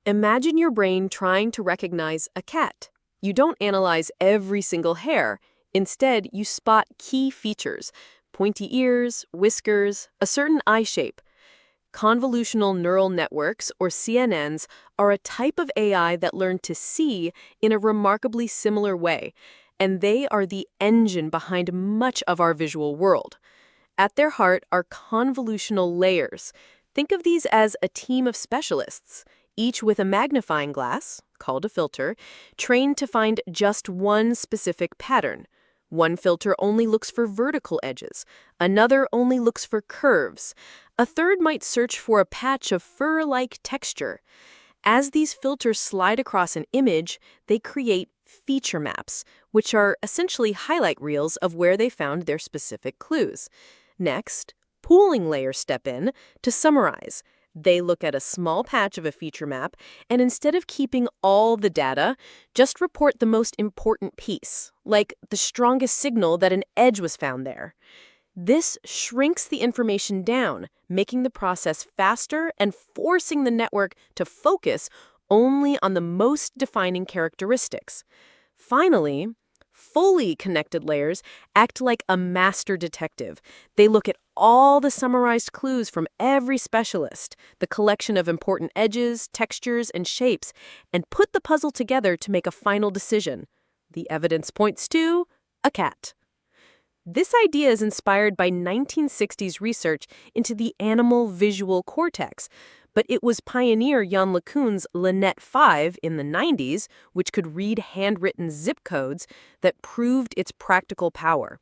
Imagine your brain trying to recognize a cat. You don't analyze every single hair. Instead, you spot key features: pointy ears, whiskers, a certain eye shape. Convolutional neural networks, or CNNs, are a type of AI that learn to see in a remarkably similar way, and they are the engine behind much of our visual world. At their heart are convolutional layers. Think of these as a team of specialists, each with a magnifying glass, called a filter, trained to find just one specific pattern. One filter only looks for vertical edges, another only looks for curves, a third might search for a patch of fur-like texture. As these filters slide across an image, they create feature maps, which are essentially highlight reels of where they found their specific clues. Next, pooling layers step in to summarize. They look at a small patch of a feature map, and instead of keeping all the data, just report the most important piece, like the strongest signal that an edge was found there. This shrinks the information down, making the process faster and forcing the network to focus only on the most defining characteristics. Finally, fully connected layers act like a master detective. They look at all the summarized clues from every specialist, the collection of important edges, textures, and shapes, and put the puzzle together to make a final decision. The evidence points to a cat. This idea is inspired by 1960s research into the animal visual cortex, but it was pioneer Jan LeCun's Linnet 5 in the 90s, which could read handwritten zip codes, that proved its practical power.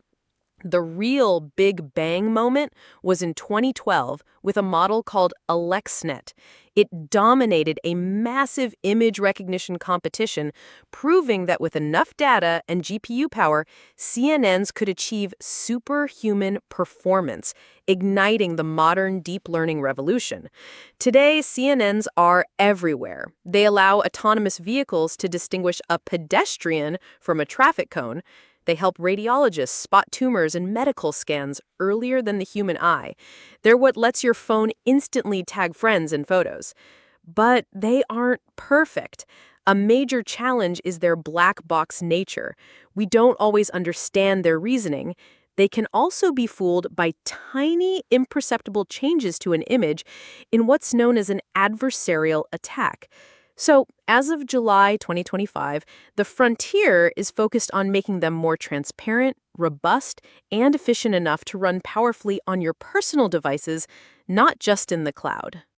The real Big Bang moment was in 2012 with a model called AlexNet. It dominated a massive image recognition competition, proving that with enough data and GPU power, CNNs could achieve superhuman performance, igniting the modern deep learning revolution. Today, CNNs are everywhere. They allow autonomous vehicles to distinguish a pedestrian from a traffic cone. They help radiologists spot tumors in medical scans earlier than the human eye. They're what lets your phone instantly tag friends in photos. But they aren't perfect. A major challenge is their black box nature. We don't always understand their reasoning. They can also be fooled by tiny, imperceptible changes to an image in what's known as an adversarial attack. So, as of July 2025, the frontier is focused on making them more transparent, robust, and efficient enough to run powerfully on your personal devices, not just in the cloud.